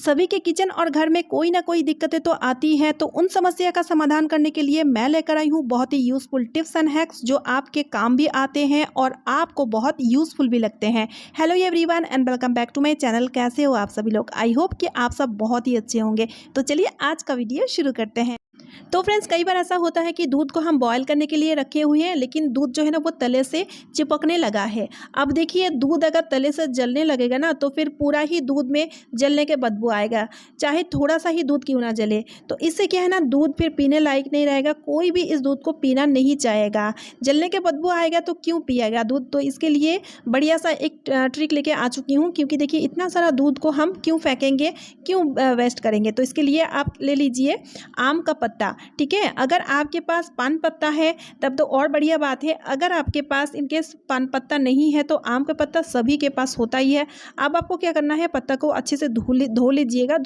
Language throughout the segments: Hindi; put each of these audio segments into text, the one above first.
सभी के किचन और घर में कोई ना कोई दिक्कतें तो आती हैं, तो उन समस्या का समाधान करने के लिए मैं लेकर आई हूँ बहुत ही यूज़फुल टिप्स एंड हैक्स जो आपके काम भी आते हैं और आपको बहुत यूज़फुल भी लगते हैं। Hello everyone and welcome back to my channel. कैसे हो आप सभी लोग? आई होप कि आप सब बहुत ही अच्छे होंगे। तो चलिए आज का वीडियो शुरू करते हैं। तो फ्रेंड्स, कई बार ऐसा होता है कि दूध को हम बॉयल करने के लिए रखे हुए हैं, लेकिन दूध जो है ना वो तले से चिपकने लगा है। अब देखिए, दूध अगर तले से जलने लगेगा ना तो फिर पूरा ही दूध में जलने के बदबू आएगा, चाहे थोड़ा सा ही दूध क्यों ना जले। तो इससे क्या है ना, दूध फिर पीने लायक नहीं रहेगा। कोई भी इस दूध को पीना नहीं चाहेगा। जलने के बदबू आएगा तो क्यों पिएगा दूध? तो इसके लिए बढ़िया सा एक ट्रिक लेके आ चुकी हूँ, क्योंकि देखिए इतना सारा दूध को हम क्यों फेंकेंगे, क्यों वेस्ट करेंगे। तो इसके लिए आप ले लीजिए आम का पत्ता। ठीक है, अगर आपके पास पान पत्ता है तब तो और बढ़िया बात है। अगर आपके पास इनकेस पान पत्ता नहीं है तो आम का पत्ता सभी के पास होता ही है। अब आपको क्या करना है, पत्ता को अच्छे से धो लीजिएगा।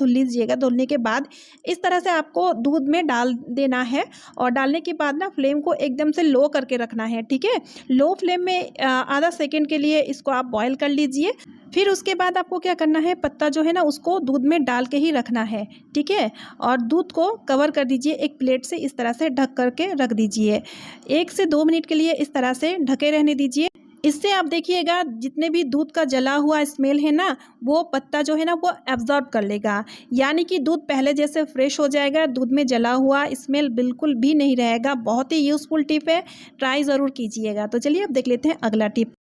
धुलने के बाद इस तरह से आपको दूध में डाल देना है और डालने के बाद ना फ्लेम को एकदम से लो करके रखना है। ठीक है, लो फ्लेम में आधा सेकेंड के लिए इसको आप बॉयल कर लीजिए। फिर उसके बाद आपको क्या करना है, पत्ता जो है ना उसको दूध में डाल के ही रखना है। ठीक है, और दूध को कवर कर दीजिए एक प्लेट से, इस तरह से ढक करके रख दीजिए। 1 से 2 मिनट के लिए इस तरह से ढके रहने दीजिए। इससे आप देखिएगा जितने भी दूध का जला हुआ स्मेल है ना, वो पत्ता जो है ना वो एब्जॉर्ब कर लेगा। यानी कि दूध पहले जैसे फ्रेश हो जाएगा, दूध में जला हुआ स्मेल बिल्कुल भी नहीं रहेगा। बहुत ही यूज़फुल टिप है, ट्राई ज़रूर कीजिएगा। तो चलिए अब देख लेते हैं अगला टिप।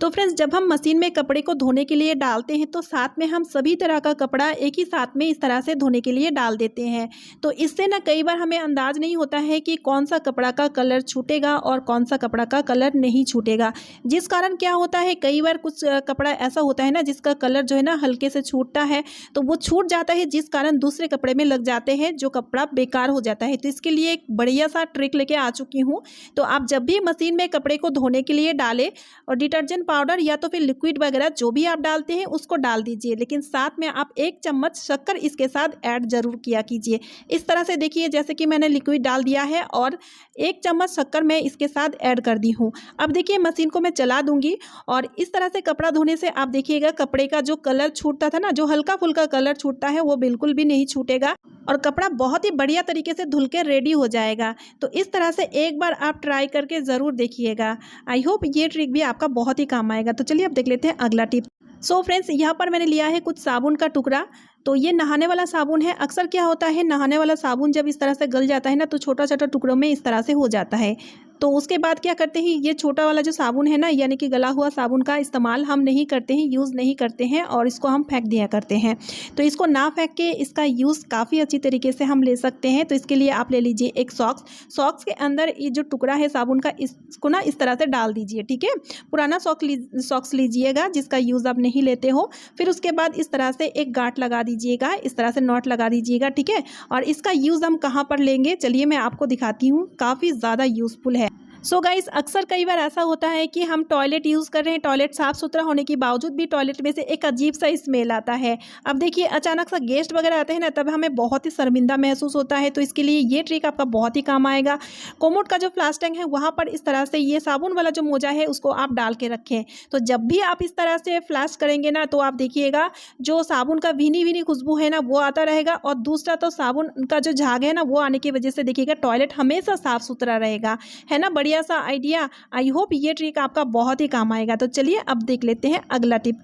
तो फ्रेंड्स, जब हम मशीन में कपड़े को धोने के लिए डालते हैं तो साथ में हम सभी तरह का कपड़ा एक ही साथ में इस तरह से धोने के लिए डाल देते हैं। तो इससे ना कई बार हमें अंदाज नहीं होता है कि कौन सा कपड़ा का कलर छूटेगा और कौन सा कपड़ा का कलर नहीं छूटेगा। जिस कारण क्या होता है, कई बार कुछ कपड़ा ऐसा होता है ना जिसका कलर जो है ना हल्के से छूटता है, तो वो छूट जाता है, जिस कारण दूसरे कपड़े में लग जाते हैं, जो कपड़ा बेकार हो जाता है। तो इसके लिए एक बढ़िया सा ट्रिक लेके आ चुकी हूँ। तो आप जब भी मशीन में कपड़े को धोने के लिए डालें और डिटर्जेंट पाउडर या तो फिर लिक्विड वगैरह जो भी आप डालते हैं उसको डाल दीजिए, लेकिन साथ में आप 1 चम्मच शक्कर इसके साथ ऐड जरूर किया कीजिए। इस तरह से देखिए, जैसे कि मैंने लिक्विड डाल दिया है और 1 चम्मच शक्कर मैं इसके साथ ऐड कर दी हूँ। अब देखिए मशीन को मैं चला दूंगी और इस तरह से कपड़ा धोने से आप देखिएगा कपड़े का जो कलर छूटता था ना, जो हल्का फुल्का कलर छूटता है, वो बिल्कुल भी नहीं छूटेगा और कपड़ा बहुत ही बढ़िया तरीके से धुल के रेडी हो जाएगा। तो इस तरह से एक बार आप ट्राई करके ज़रूर देखिएगा। आई होप ये ट्रिक भी आपका बहुत ही काम आएगा। तो चलिए अब देख लेते हैं अगला टिप। सो फ्रेंड्स, यहाँ पर मैंने लिया है कुछ साबुन का टुकड़ा। तो ये नहाने वाला साबुन है। अक्सर क्या होता है, नहाने वाला साबुन जब इस तरह से गल जाता है ना तो छोटा छोटा टुकड़ों में इस तरह से हो जाता है। तो उसके बाद क्या करते हैं, ये छोटा वाला जो साबुन है ना, यानी कि गला हुआ साबुन का इस्तेमाल हम नहीं करते हैं, यूज़ नहीं करते हैं और इसको हम फेंक दिया करते हैं। तो इसको ना फेंक के इसका यूज़ काफ़ी अच्छी तरीके से हम ले सकते हैं। तो इसके लिए आप ले लीजिए एक सॉक्स के अंदर ये जो टुकड़ा है साबुन का, इसको ना इस तरह से डाल दीजिए। ठीक है, पुराना सॉक्स लीजिएगा जिसका यूज़ आप नहीं लेते हो। फिर उसके बाद इस तरह से एक गांठ लगा दीजिएगा, इस तरह से नॉट लगा दीजिएगा। ठीक है, और इसका यूज़ हम कहाँ पर लेंगे, चलिए मैं आपको दिखाती हूँ। काफ़ी ज़्यादा यूज़फुल है। सो गाइस, अक्सर कई बार ऐसा होता है कि हम टॉयलेट यूज़ कर रहे हैं, टॉयलेट साफ़ सुथरा होने के बावजूद भी टॉयलेट में से एक अजीब सा स्मेल आता है। अब देखिए अचानक सा गेस्ट वगैरह आते हैं ना, तब हमें बहुत ही शर्मिंदा महसूस होता है। तो इसके लिए ये ट्रिक आपका बहुत ही काम आएगा। कोमोड का जो फ्लाश टैंक है वहाँ पर इस तरह से ये साबुन वाला जो मोजा है उसको आप डाल के रखें। तो जब भी आप इस तरह से फ्लैश करेंगे ना, तो आप देखिएगा जो साबुन का भीनी भीनी खुशबू है ना वो आता रहेगा, और दूसरा तो साबुन का जो झाग है ना वो आने की वजह से देखिएगा टॉयलेट हमेशा साफ़ सुथरा रहेगा। है ना, बढ़िया सा आइडिया। आई होप ये ट्रिक आपका बहुत ही काम आएगा। तो चलिए अब देख लेते हैं अगला टिप।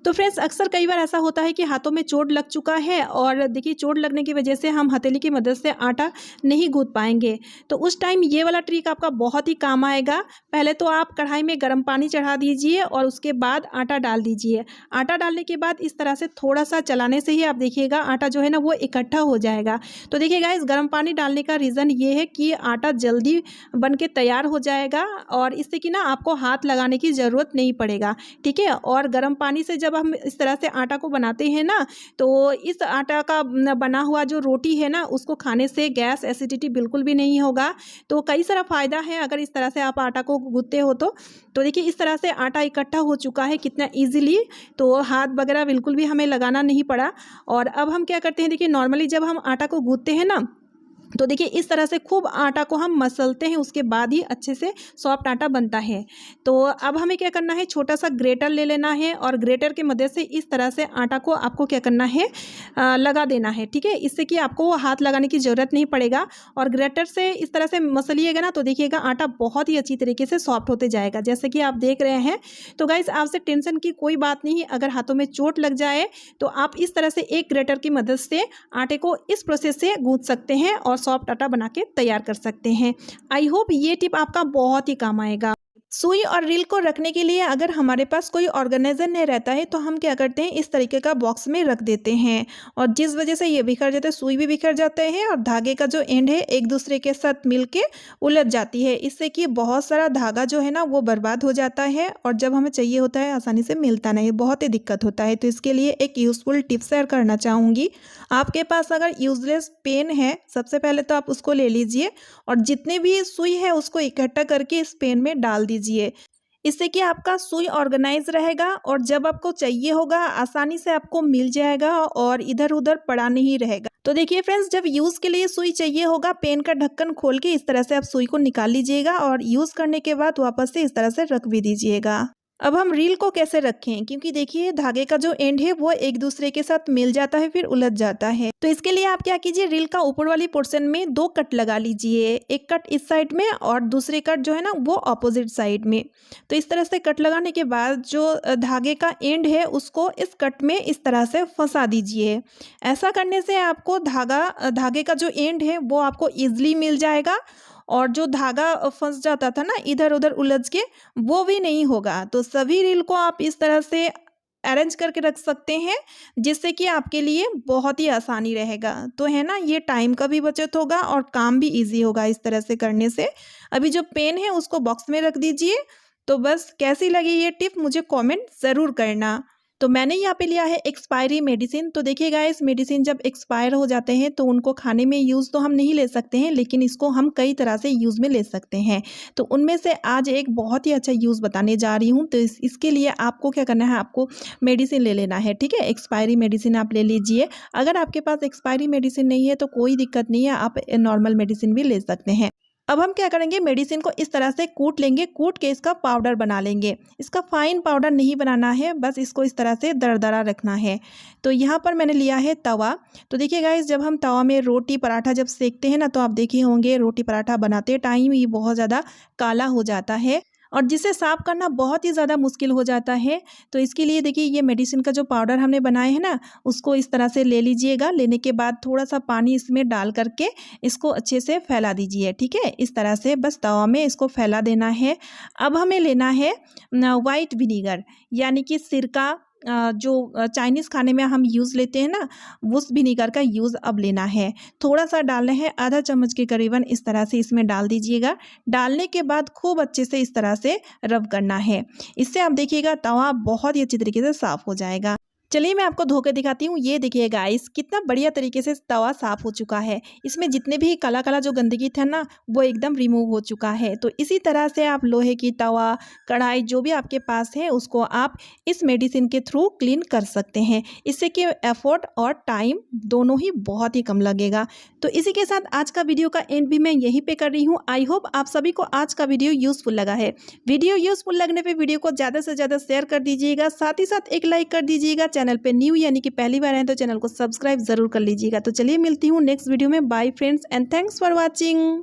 तो फ्रेंड्स, अक्सर कई बार ऐसा होता है कि हाथों में चोट लग चुका है और देखिए चोट लगने की वजह से हम हथेली की मदद से आटा नहीं गूंथ पाएंगे। तो उस टाइम ये वाला ट्रिक आपका बहुत ही काम आएगा। पहले तो आप कढ़ाई में गर्म पानी चढ़ा दीजिए और उसके बाद आटा डाल दीजिए। आटा डालने के बाद इस तरह से थोड़ा सा चलाने से ही आप देखिएगा आटा जो है ना वो इकट्ठा हो जाएगा। तो देखिएगा इस गर्म पानी डालने का रीज़न ये है कि आटा जल्दी बन के तैयार हो जाएगा और इससे कि ना आपको हाथ लगाने की ज़रूरत नहीं पड़ेगा। ठीक है, और गर्म पानी से जब हम इस तरह से आटा को बनाते हैं ना, तो इस आटा का बना हुआ जो रोटी है ना उसको खाने से गैस एसिडिटी बिल्कुल भी नहीं होगा। तो कई सारा फ़ायदा है अगर इस तरह से आप आटा को गूंथते हो। तो देखिए इस तरह से आटा इकट्ठा हो चुका है कितना ईजिली, तो हाथ वगैरह बिल्कुल भी हमें लगाना नहीं पड़ा। और अब हम क्या करते हैं, देखिए नॉर्मली जब हम आटा को गूंथते हैं ना तो देखिए इस तरह से खूब आटा को हम मसलते हैं, उसके बाद ही अच्छे से सॉफ्ट आटा बनता है। तो अब हमें क्या करना है, छोटा सा ग्रेटर ले लेना है और ग्रेटर की मदद से इस तरह से आटा को आपको क्या करना है, लगा देना है। ठीक है, इससे कि आपको वो हाथ लगाने की ज़रूरत नहीं पड़ेगा। और ग्रेटर से इस तरह से मसलिएगा ना तो देखिएगा आटा बहुत ही अच्छी तरीके से सॉफ्ट होते जाएगा, जैसे कि आप देख रहे हैं। तो गाइस आपसे टेंशन की कोई बात नहीं, अगर हाथों में चोट लग जाए तो आप इस तरह से एक ग्रेटर की मदद से आटे को इस प्रोसेस से गूंथ सकते हैं और सॉफ्ट आटा बना के तैयार कर सकते हैं। आई होप ये टिप आपका बहुत ही काम आएगा। सुई और रील को रखने के लिए अगर हमारे पास कोई ऑर्गेनाइजर नहीं रहता है तो हम क्या करते हैं, इस तरीके का बॉक्स में रख देते हैं और जिस वजह से ये बिखर जाते हैं, सुई भी बिखर जाते हैं और धागे का जो एंड है एक दूसरे के साथ मिलके उलझ जाती है। इससे कि बहुत सारा धागा जो है ना वो बर्बाद हो जाता है और जब हमें चाहिए होता है आसानी से मिलता नहीं, बहुत ही दिक्कत होता है। तो इसके लिए एक यूज़फुल टिप शेयर करना चाहूँगी। आपके पास अगर यूजलेस पेन है, सबसे पहले तो आप उसको ले लीजिए और जितने भी सुई है उसको इकट्ठा करके इस पेन में डाल दीजिए। इससे कि आपका सुई ऑर्गेनाइज रहेगा और जब आपको चाहिए होगा आसानी से आपको मिल जाएगा और इधर उधर पड़ा नहीं रहेगा। तो देखिए फ्रेंड्स, जब यूज़ के लिए सुई चाहिए होगा, पेन का ढक्कन खोल के इस तरह से आप सुई को निकाल लीजिएगा और यूज़ करने के बाद वापस से इस तरह से रख भी दीजिएगा। अब हम रील को कैसे रखें, क्योंकि देखिए धागे का जो एंड है वो एक दूसरे के साथ मिल जाता है फिर उलझ जाता है। तो इसके लिए आप क्या कीजिए, रील का ऊपर वाली पोर्शन में 2 कट लगा लीजिए, एक कट इस साइड में और दूसरे कट जो है ना वो अपोजिट साइड में। तो इस तरह से कट लगाने के बाद जो धागे का एंड है उसको इस कट में इस तरह से फंसा दीजिए। ऐसा करने से आपको धागे का जो एंड है वो आपको ईजिली मिल जाएगा और जो धागा फंस जाता था ना इधर उधर उलझ के, वो भी नहीं होगा। तो सभी रील को आप इस तरह से अरेंज करके रख सकते हैं जिससे कि आपके लिए बहुत ही आसानी रहेगा। तो है ना, ये टाइम का भी बचत होगा और काम भी इजी होगा इस तरह से करने से। अभी जो पेन है उसको बॉक्स में रख दीजिए। तो बस कैसी लगी ये टिप मुझे कमेंट ज़रूर करना। तो मैंने यहाँ पे लिया है एक्सपायरी मेडिसिन। तो देखिए गाइस, मेडिसिन जब एक्सपायर हो जाते हैं तो उनको खाने में यूज़ तो हम नहीं ले सकते हैं, लेकिन इसको हम कई तरह से यूज़ में ले सकते हैं। तो उनमें से आज एक बहुत ही अच्छा यूज़ बताने जा रही हूँ। तो इसके लिए आपको क्या करना है, आपको मेडिसिन ले लेना है। ठीक है, एक्सपायरी मेडिसिन आप ले लीजिए। अगर आपके पास एक्सपायरी मेडिसिन नहीं है तो कोई दिक्कत नहीं है, आप नॉर्मल मेडिसिन भी ले सकते हैं। अब हम क्या करेंगे, मेडिसिन को इस तरह से कूट लेंगे, कूट के इसका पाउडर बना लेंगे। इसका फाइन पाउडर नहीं बनाना है, बस इसको इस तरह से दरदरा रखना है। तो यहाँ पर मैंने लिया है तवा। तो देखिए गाइस, जब हम तवा में रोटी पराठा जब सेकते हैं ना तो आप देखे होंगे रोटी पराठा बनाते टाइम ये बहुत ज़्यादा काला हो जाता है और जिसे साफ़ करना बहुत ही ज़्यादा मुश्किल हो जाता है। तो इसके लिए देखिए ये मेडिसिन का जो पाउडर हमने बनाए हैं ना उसको इस तरह से ले लीजिएगा। लेने के बाद थोड़ा सा पानी इसमें डाल करके इसको अच्छे से फैला दीजिए। ठीक है, इस तरह से बस तवा में इसको फैला देना है। अब हमें लेना है वाइट विनीगर, यानी कि सिरका, जो चाइनीज़ खाने में हम यूज़ लेते हैं ना उस विनीगर का यूज़ अब लेना है। थोड़ा सा डालना है, आधा चम्मच के करीबन इस तरह से इसमें डाल दीजिएगा। डालने के बाद खूब अच्छे से इस तरह से रब करना है। इससे आप देखिएगा तवा बहुत ही अच्छी तरीके से साफ़ हो जाएगा। चलिए मैं आपको धो के दिखाती हूँ। ये देखिए गाइस, कितना बढ़िया तरीके से तवा साफ़ हो चुका है। इसमें जितने भी काला काला जो गंदगी था ना वो एकदम रिमूव हो चुका है। तो इसी तरह से आप लोहे की तवा, कढ़ाई जो भी आपके पास है उसको आप इस मेडिसिन के थ्रू क्लीन कर सकते हैं। इससे कि एफर्ट और टाइम दोनों ही बहुत ही कम लगेगा। तो इसी के साथ आज का वीडियो का एंड भी मैं यहीं पे कर रही हूँ। आई होप आप सभी को आज का वीडियो यूज़फुल लगा है। वीडियो यूज़फुल लगने पे वीडियो को ज़्यादा से ज़्यादा शेयर कर दीजिएगा, साथ ही साथ एक लाइक कर दीजिएगा। चैनल पे न्यू यानी कि पहली बार हैं तो चैनल को सब्सक्राइब जरूर कर लीजिएगा। तो चलिए मिलती हूँ नेक्स्ट वीडियो में। Bye friends and thanks for watching.